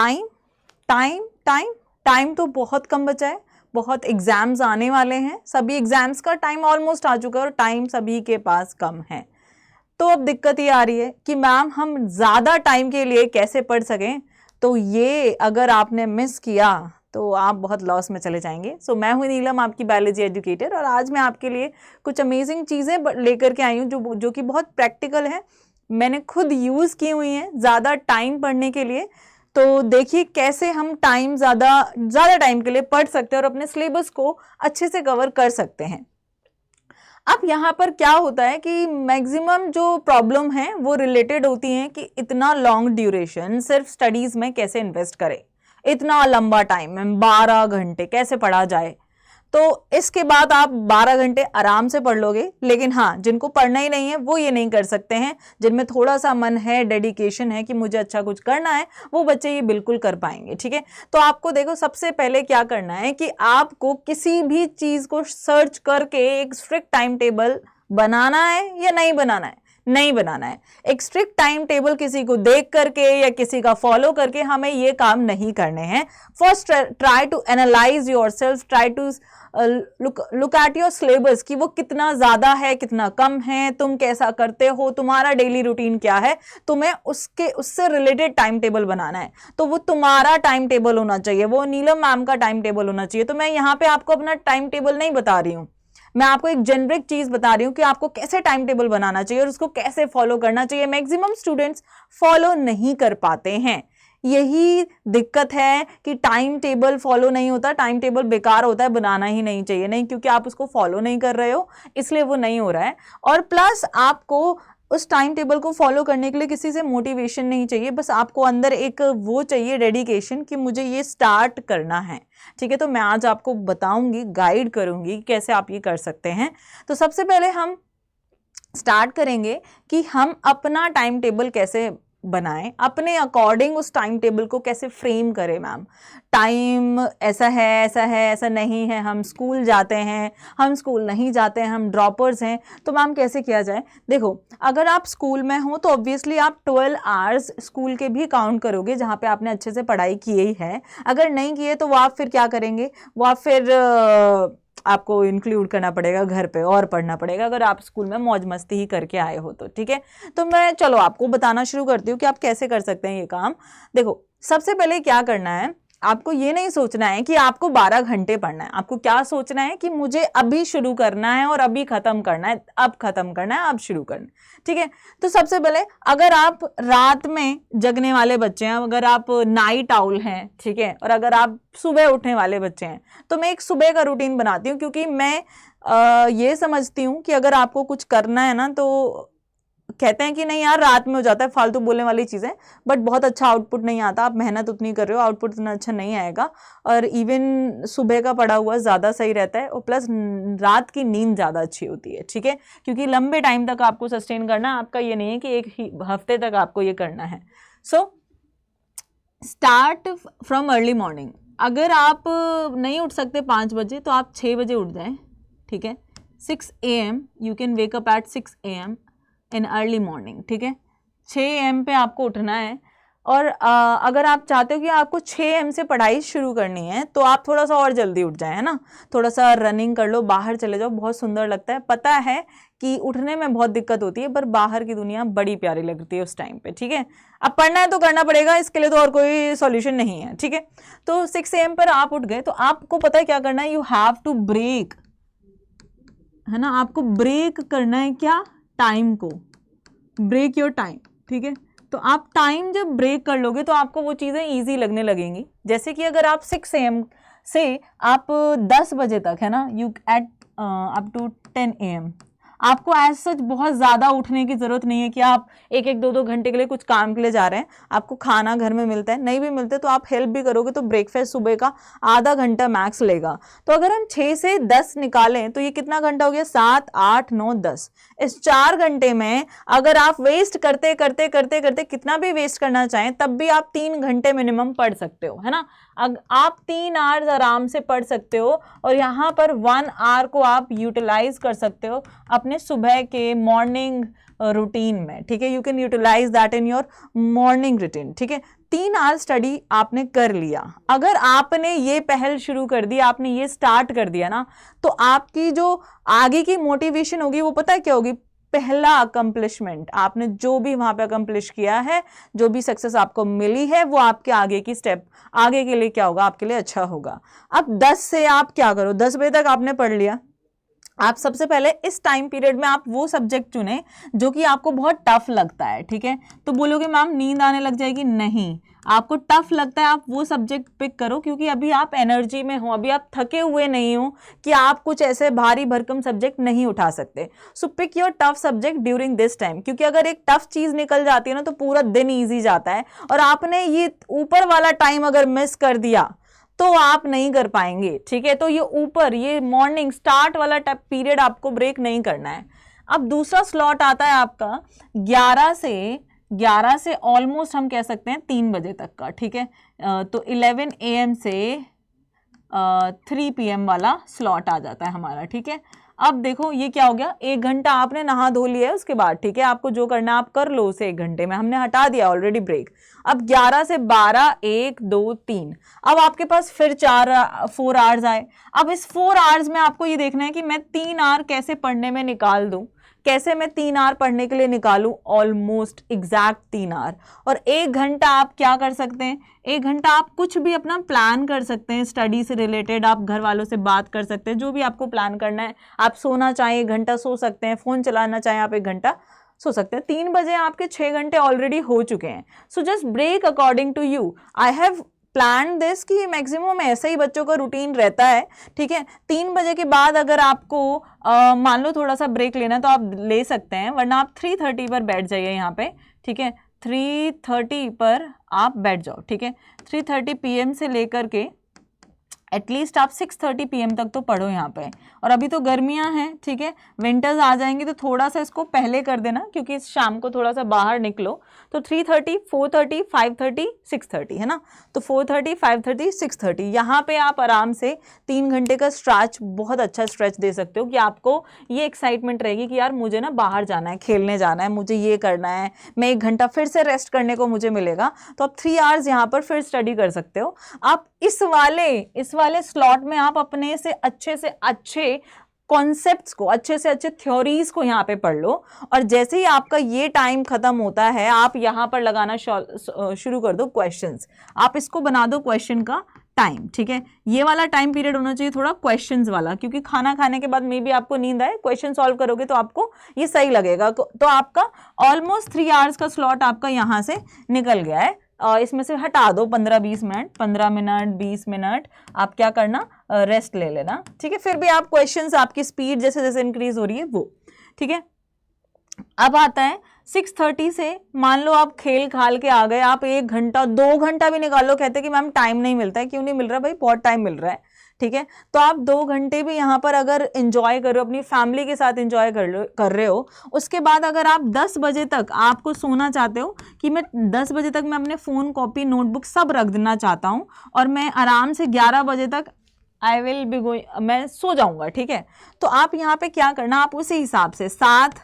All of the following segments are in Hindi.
टाइम टाइम टाइम टाइम तो बहुत कम बचा है, बहुत एग्जाम्स आने वाले हैं, सभी एग्जाम्स का टाइम ऑलमोस्ट आ चुका है और टाइम सभी के पास कम है। तो अब दिक्कत ये आ रही है कि मैम हम ज़्यादा टाइम के लिए कैसे पढ़ सकें। तो ये अगर आपने मिस किया तो आप बहुत लॉस में चले जाएंगे। सो मैं हूँ नीलम, आपकी बायोलॉजी एजुकेटर, और आज मैं आपके लिए कुछ अमेजिंग चीज़ें लेकर के आई हूँ जो कि बहुत प्रैक्टिकल है, मैंने खुद यूज़ की हुई हैं ज़्यादा टाइम पढ़ने के लिए। तो देखिए कैसे हम ज़्यादा टाइम के लिए पढ़ सकते हैं और अपने सिलेबस को अच्छे से कवर कर सकते हैं। अब यहाँ पर क्या होता है कि मैक्सिमम जो प्रॉब्लम है वो रिलेटेड होती हैं कि इतना लॉन्ग ड्यूरेशन सिर्फ स्टडीज़ में कैसे इन्वेस्ट करें, इतना लंबा टाइम में 12 घंटे कैसे पढ़ा जाए। तो इसके बाद आप 12 घंटे आराम से पढ़ लोगे, लेकिन हाँ, जिनको पढ़ना ही नहीं है वो ये नहीं कर सकते हैं। जिनमें थोड़ा सा मन है, डेडिकेशन है कि मुझे अच्छा कुछ करना है, वो बच्चे ये बिल्कुल कर पाएंगे। ठीक है, तो आपको देखो सबसे पहले क्या करना है कि आपको किसी भी चीज़ को सर्च करके एक स्ट्रिक्ट टाइम टेबल बनाना है या नहीं बनाना है। नहीं बनाना है। एक स्ट्रिक्ट टाइम टेबल किसी को देख करके या किसी का फॉलो करके हमें ये काम नहीं करने हैं। First try to analyse yourself, try to look at your syllabus कि वो कितना ज़्यादा है, कितना कम है, तुम कैसा करते हो, तुम्हारा डेली रूटीन क्या है, तुम्हें उससे रिलेटेड टाइम टेबल बनाना है। तो वो तुम्हारा टाइम टेबल होना चाहिए, वो नीलम मैम का टाइम टेबल होना चाहिए। तो मैं यहाँ पे आपको अपना टाइम टेबल नहीं बता रही हूँ, मैं आपको एक जेनरिक चीज बता रही हूँ कि आपको कैसे टाइम टेबल बनाना चाहिए और उसको कैसे फॉलो करना चाहिए। मैक्सिमम स्टूडेंट्स फॉलो नहीं कर पाते हैं, यही दिक्कत है कि टाइम टेबल फॉलो नहीं होता। टाइम टेबल बेकार होता है, बनाना ही नहीं चाहिए, नहीं क्योंकि आप उसको फॉलो नहीं कर रहे हो इसलिए वो नहीं हो रहा है। और प्लस आपको उस टाइम टेबल को फॉलो करने के लिए किसी से मोटिवेशन नहीं चाहिए, बस आपको अंदर एक वो चाहिए डेडिकेशन कि मुझे ये स्टार्ट करना है। ठीक है, तो मैं आज आपको बताऊंगी, गाइड करूंगी कैसे आप ये कर सकते हैं। तो सबसे पहले हम स्टार्ट करेंगे कि हम अपना टाइम टेबल कैसे बनाएं, अपने अकॉर्डिंग उस टाइम टेबल को कैसे फ्रेम करें। मैम टाइम ऐसा है, ऐसा है, ऐसा नहीं है, हम स्कूल जाते हैं, हम स्कूल नहीं जाते हैं, हम ड्रॉपर्स हैं, तो मैम कैसे किया जाए। देखो, अगर आप स्कूल में हो तो ऑब्वियसली आप 12 आवर्स स्कूल के भी काउंट करोगे जहाँ पे आपने अच्छे से पढ़ाई की ही है। अगर नहीं किए तो वो आप फिर क्या करेंगे, वो आप फिर आपको इंक्लूड करना पड़ेगा घर पे और पढ़ना पड़ेगा, अगर आप स्कूल में मौज मस्ती ही करके आए हो तो। ठीक है, तो मैं चलो आपको बताना शुरू करती हूँ कि आप कैसे कर सकते हैं ये काम। देखो, सबसे पहले क्या करना है, आपको ये नहीं सोचना है कि आपको 12 घंटे पढ़ना है। आपको क्या सोचना है कि मुझे अभी शुरू करना है और अभी खत्म करना है, अब खत्म करना है, अब शुरू करना है। ठीक है, तो सबसे पहले अगर आप रात में जगने वाले बच्चे हैं, अगर आप नाइट आउल हैं, ठीक है, और अगर आप सुबह उठने वाले बच्चे हैं, तो मैं एक सुबह का रूटीन बनाती हूँ, क्योंकि मैं ये समझती हूँ कि अगर आपको कुछ करना है ना, तो कहते हैं कि नहीं यार रात में हो जाता है, फालतू बोलने वाली चीज़ें, बट बहुत अच्छा आउटपुट नहीं आता। आप मेहनत उतनी कर रहे हो, आउटपुट इतना अच्छा नहीं आएगा। और इवन सुबह का पढ़ा हुआ ज़्यादा सही रहता है, और प्लस रात की नींद ज़्यादा अच्छी होती है। ठीक है, क्योंकि लंबे टाइम तक आपको सस्टेन करना, आपका ये नहीं है कि एक ही हफ्ते तक आपको ये करना है। So start from early morning. अगर आप नहीं उठ सकते 5 बजे तो आप 6 बजे उठ जाएं। ठीक है, 6 AM you can wake up at 6 AM in early morning. ठीक है, 6 AM पे आपको उठना है। और अगर आप चाहते हो कि आपको 6 AM से पढ़ाई शुरू करनी है तो आप थोड़ा सा और जल्दी उठ जाए, है ना, थोड़ा सा रनिंग कर लो, बाहर चले जाओ, बहुत सुंदर लगता है। पता है कि उठने में बहुत दिक्कत होती है, पर बाहर की दुनिया बड़ी प्यारी लगती है उस टाइम पे। ठीक है, अब पढ़ना है तो करना पड़ेगा, इसके लिए तो और कोई सॉल्यूशन नहीं है। ठीक है, तो 6 AM पर आप उठ गए तो आपको पता है क्या करना है, यू हैव टू ब्रेक, है ना, आपको ब्रेक करना है क्या, टाइम को, ब्रेक योर टाइम। ठीक है, तो आप टाइम जब ब्रेक कर लोगे तो आपको वो चीज़ें इजी लगने लगेंगी। जैसे कि अगर आप 6 AM से आप 10 बजे तक, है ना, you at up to 10 AM, आपको एज सच बहुत ज़्यादा उठने की ज़रूरत नहीं है कि आप 1-1, 2-2 घंटे के लिए कुछ काम के लिए जा रहे हैं। आपको खाना घर में मिलता है, नहीं भी मिलते तो आप हेल्प भी करोगे तो ब्रेकफास्ट सुबह का आधा घंटा मैक्स लेगा। तो अगर हम 6 से 10 निकालें तो ये कितना घंटा हो गया, 7, 8, 9, 10। इस 4 घंटे में अगर आप वेस्ट करते करते करते करते कितना भी वेस्ट करना चाहें तब भी आप 3 घंटे मिनिमम पढ़ सकते हो, है ना। आप 3 आवर्स आराम से पढ़ सकते हो और यहाँ पर 1 आवर को आप यूटिलाइज कर सकते हो अपने सुबह के मॉर्निंग रूटीन में, ठीक है, you can utilise that in your morning routine, ठीक है। 3 आवर स्टडी आपने कर लिया, अगर आपने ये पहल शुरू कर दी, आपने ये स्टार्ट कर दिया ना, तो आपकी जो आगे की मोटिवेशन होगी वो पता है क्या होगी, पहला अकम्पलिशमेंट, आपने जो भी वहां पे अकम्पलिश किया है, जो भी सक्सेस आपको मिली है, वो आपके आगे की स्टेप, आगे के लिए क्या होगा, आपके लिए अच्छा होगा। अब 10 से आप क्या करो, 10 बजे तक आपने पढ़ लिया, आप सबसे पहले इस टाइम पीरियड में आप वो सब्जेक्ट चुने जो कि आपको बहुत टफ लगता है, ठीक है। तो बोलोगे मैम नींद आने लग जाएगी, नहीं, आपको टफ लगता है आप वो सब्जेक्ट पिक करो, क्योंकि अभी आप एनर्जी में हो, अभी आप थके हुए नहीं हो कि आप कुछ ऐसे भारी भरकम सब्जेक्ट नहीं उठा सकते। So pick your tough subject during this time, क्योंकि अगर एक टफ चीज निकल जाती है ना तो पूरा दिन ईजी जाता है, और आपने ये ऊपर वाला टाइम अगर मिस कर दिया तो आप नहीं कर पाएंगे, ठीक है। तो ये ऊपर, ये मॉर्निंग स्टार्ट वाला पीरियड आपको ब्रेक नहीं करना है। अब दूसरा स्लॉट आता है आपका 11 से ऑलमोस्ट हम कह सकते हैं 3 बजे तक का, ठीक है। तो 11 AM से 3 PM वाला स्लॉट आ जाता है हमारा, ठीक है। अब देखो ये क्या हो गया, 1 घंटा आपने नहा धो लिया है, उसके बाद ठीक है आपको जो करना है आप कर लो उसे 1 घंटे में, हमने हटा दिया ऑलरेडी ब्रेक। अब 11 से 12, 1, 2, 3, अब आपके पास फिर 4 आवर्स आए। अब इस 4 आवर्स में आपको ये देखना है कि मैं 3 आवर कैसे पढ़ने में निकाल दूं, कैसे मैं 3 आवर पढ़ने के लिए निकालूं, ऑलमोस्ट एग्जैक्ट 3 आवर। और 1 घंटा आप क्या कर सकते हैं, 1 घंटा आप कुछ भी अपना प्लान कर सकते हैं, स्टडी से रिलेटेड आप घर वालों से बात कर सकते हैं, जो भी आपको प्लान करना है। आप सोना चाहें 1 घंटा सो सकते हैं, फोन चलाना चाहें आप 1 घंटा सो सकते हैं। 3 बजे आपके 6 घंटे ऑलरेडी हो चुके हैं। So just break according to you. I have plan this कि मैक्सिमम ऐसा ही बच्चों का रूटीन रहता है, ठीक है। 3 बजे के बाद अगर आपको मान लो थोड़ा सा ब्रेक लेना है तो आप ले सकते हैं, वरना आप 3:30 पर बैठ जाइए यहाँ पे, ठीक है। 3:30 पर आप बैठ जाओ, ठीक है। 3:30 PM से लेकर के एटलीस्ट आप 6:30 PM तक तो पढ़ो यहाँ पे। और अभी तो गर्मियाँ हैं, ठीक है, विंटर्स आ जाएंगे तो थोड़ा सा इसको पहले कर देना, क्योंकि शाम को थोड़ा सा बाहर निकलो। तो 3:30, 4:30, 5:30, 6:30 है ना, तो 4:30, 5:30, 6:30 यहाँ पे आप आराम से 3 घंटे का स्ट्रेच, बहुत अच्छा स्ट्रेच दे सकते हो कि आपको ये एक्साइटमेंट रहेगी कि यार मुझे ना बाहर जाना है, खेलने जाना है, मुझे ये करना है, मैं 1 घंटा फिर से रेस्ट करने को मुझे मिलेगा। तो आप 3 आवर्स यहाँ पर फिर स्टडी कर सकते हो। आप इस वाले स्लॉट में आप अपने से अच्छे कॉन्सेप्ट्स को, अच्छे से अच्छे थ्योरीज को यहाँ पे पढ़ लो। और जैसे ही आपका ये टाइम खत्म होता है आप यहाँ पर लगाना शुरू कर दो क्वेश्चंस। आप इसको बना दो क्वेश्चन का टाइम, ठीक है। ये वाला टाइम पीरियड होना चाहिए थोड़ा क्वेश्चंस वाला, क्योंकि खाना खाने के बाद मे भी आपको नींद आए, क्वेश्चन सॉल्व करोगे तो आपको ये सही लगेगा। तो आपका ऑलमोस्ट 3 आवर्स का स्लॉट आपका यहाँ से निकल गया है। इसमें से हटा दो 15-20 मिनट, 15 मिनट, 20 मिनट आप क्या करना, रेस्ट ले लेना, ठीक है। फिर भी आप क्वेश्चंस, आपकी स्पीड जैसे जैसे इंक्रीज हो रही है वो, ठीक है। अब आता है 6:30 से, मान लो आप खेल खाल के आ गए, आप 1 घंटा 2 घंटा भी निकालो, कहते कि मैम टाइम नहीं मिलता है, क्यों नहीं मिल रहा भाई, बहुत टाइम मिल रहा है, ठीक है। तो आप 2 घंटे भी यहाँ पर अगर एंजॉय करो, अपनी फैमिली के साथ एंजॉय कर रहे हो। उसके बाद अगर आप 10 बजे तक आपको सोना चाहते हो कि मैं 10 बजे तक मैं अपने फ़ोन, कॉपी, नोटबुक सब रख देना चाहता हूँ और मैं आराम से 11 बजे तक आई विल बी गोइंग, मैं सो जाऊँगा, ठीक है। तो आप यहाँ पे क्या करना, आप उसी हिसाब से 7,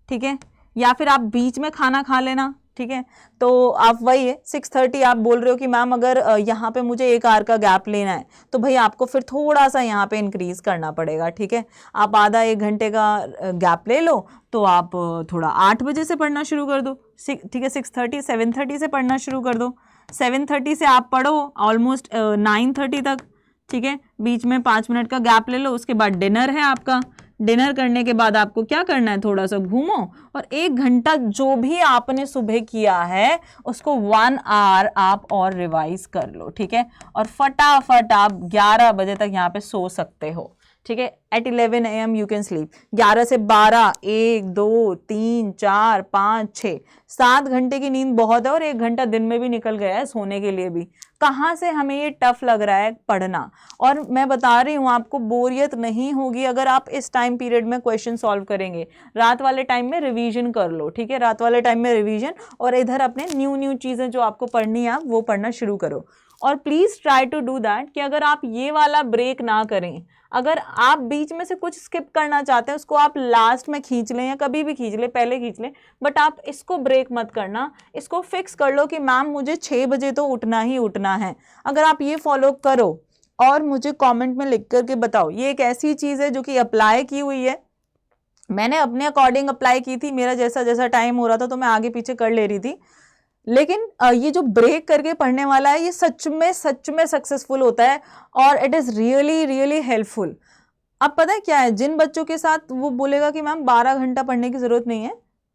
ठीक है, या फिर आप बीच में खाना खा लेना, ठीक है। तो आप वही है 6:30 आप बोल रहे हो कि मैम अगर यहाँ पे मुझे 1 आवर का गैप लेना है तो भाई आपको फिर थोड़ा सा यहाँ पे इंक्रीज करना पड़ेगा, ठीक है। आप आधा 1 घंटे का गैप ले लो, तो आप थोड़ा 8 बजे से पढ़ना शुरू कर दो, ठीक है। 6:30, 7:30 से पढ़ना शुरू कर दो, 7:30 से आप पढ़ो ऑलमोस्ट 9:30 तक, ठीक है। बीच में 5 मिनट का गैप ले लो, उसके बाद डिनर है आपका। डिनर करने के बाद आपको क्या करना है, थोड़ा सा घूमो और 1 घंटा जो भी आपने सुबह किया है उसको 1 आवर आप और रिवाइज कर लो, ठीक है। और फटाफट आप 11 बजे तक यहाँ पे सो सकते हो, ठीक है। At 11 AM you can sleep. 11 से 12, 1, 2, 3, 4, 5, 6, 7 घंटे की नींद बहुत है, और 1 घंटा दिन में भी निकल गया है सोने के लिए भी। कहाँ से हमें ये टफ लग रहा है पढ़ना, और मैं बता रही हूँ आपको बोरियत नहीं होगी अगर आप इस टाइम पीरियड में क्वेश्चन सॉल्व करेंगे। रात वाले टाइम में रिवीजन कर लो, ठीक है, रात वाले टाइम में रिवीजन, और इधर अपने न्यू चीज़ें जो आपको पढ़नी है आप वो पढ़ना शुरू करो। और please try to do that कि अगर आप ये वाला ब्रेक ना करें, अगर आप बीच में से कुछ स्किप करना चाहते हैं उसको आप लास्ट में खींच लें या कभी भी खींच लें, पहले खींच लें, बट आप इसको ब्रेक मत करना। इसको फिक्स कर लो कि मैम मुझे 6 बजे तो उठना ही उठना है। अगर आप ये फॉलो करो और मुझे कमेंट में लिख करके बताओ, ये एक ऐसी चीज़ है जो कि अप्लाई की हुई है, मैंने अपने अकॉर्डिंग अप्लाई की थी, मेरा जैसा जैसा टाइम हो रहा था तो मैं आगे पीछे कर ले रही थी, लेकिन ये जो ब्रेक करके पढ़ने वाला है ये सच में सक्सेसफुल होता है और it is really really helpful. अब पता है क्या है, जिन बच्चों के साथ वो बोलेगा कि मैम 12 घंटा पढ़ने की ज़रूरत नहीं है,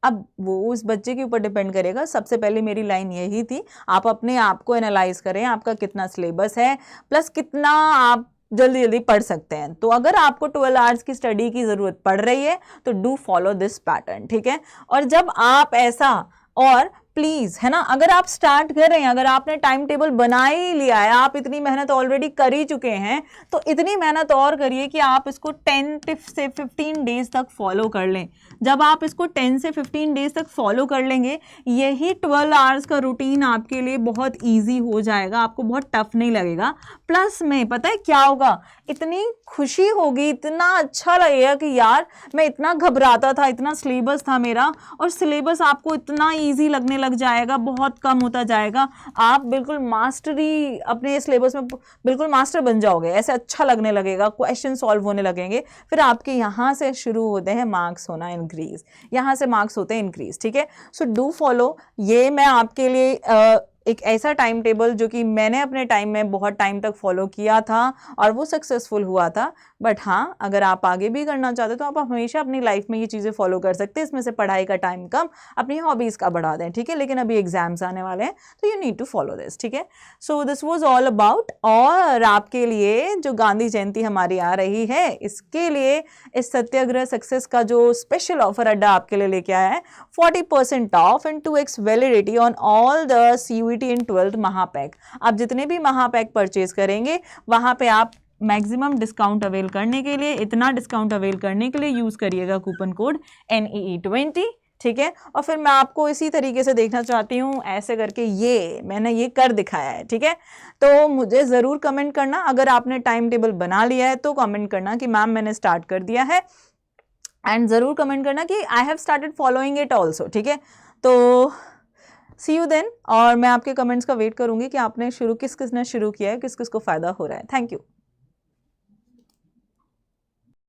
अब वो उस बच्चे के ऊपर डिपेंड करेगा। सबसे पहले मेरी लाइन यही थी, आप अपने आप को एनालाइज करें, आपका कितना सिलेबस है प्लस कितना आप जल्दी जल्दी पढ़ सकते हैं। तो अगर आपको 12 आवर्स की स्टडी की ज़रूरत पड़ रही है तो डू फॉलो दिस पैटर्न, ठीक है। और जब आप ऐसा, और प्लीज़ है ना, अगर आप स्टार्ट कर रहे हैं, अगर आपने टाइम टेबल बना ही लिया है, आप इतनी मेहनत ऑलरेडी कर ही चुके हैं, तो इतनी मेहनत और करिए कि आप इसको 10 से 15 डेज तक फॉलो कर लें। जब आप इसको 10 से 15 डेज तक फॉलो कर लेंगे, यही 12 आवर्स का रूटीन आपके लिए बहुत ईजी हो जाएगा, आपको बहुत टफ नहीं लगेगा। प्लस में पता है क्या होगा, इतनी खुशी होगी, इतना अच्छा लगेगा कि यार मैं इतना घबराता था, इतना सिलेबस था मेरा, और सिलेबस आपको इतना ईजी लगने लग जाएगा, बहुत कम होता जाएगा, आप बिल्कुल मास्टरी अपने सिलेबस में बिल्कुल मास्टर बन जाओगे, ऐसे अच्छा लगने लगेगा, क्वेश्चन सॉल्व होने लगेंगे। फिर आपके यहाँ से शुरू होते हैं मार्क्स होना इंक्रीज, यहाँ से मार्क्स होते हैं इंक्रीज, ठीक है। सो डू फॉलो, ये मैं आपके लिए एक ऐसा टाइम टेबल जो कि मैंने अपने टाइम में बहुत टाइम तक फॉलो किया था और वो सक्सेसफुल हुआ था। बट हाँ, अगर आप आगे भी करना चाहते हो तो आप हमेशा अपनी लाइफ में ये चीज़ें फॉलो कर सकते हैं। इसमें से पढ़ाई का टाइम कम, अपनी हॉबीज़ का बढ़ा दें, ठीक है। लेकिन अभी एग्जाम्स आने वाले हैं तो you need to follow this, ठीक है। So this was all about. और आपके लिए जो गांधी जयंती हमारी आ रही है, इसके लिए इस सत्याग्रह सक्सेस का जो स्पेशल ऑफर अड्डा आपके लिए लेके आया है, 40% of and 2x validity on all the CUET in 12th महापैक। आप जितने भी महापैक परचेज करेंगे वहाँ पे आप मैक्सिमम डिस्काउंट अवेल करने के लिए, इतना डिस्काउंट अवेल करने के लिए यूज़ करिएगा कूपन कोड NEE20, ठीक है। और फिर मैं आपको इसी तरीके से देखना चाहती हूँ, ऐसे करके ये मैंने ये कर दिखाया है, ठीक है। तो मुझे ज़रूर कमेंट करना, अगर आपने टाइम टेबल बना लिया है तो कमेंट करना कि मैम मैंने स्टार्ट कर दिया है, एंड ज़रूर कमेंट करना कि I have started following it also, ठीक है। तो सी यू देन, और मैं आपके कमेंट्स का वेट करूँगी कि आपने किस किस ने शुरू किया है, किस किस को फ़ायदा हो रहा है। Thank you.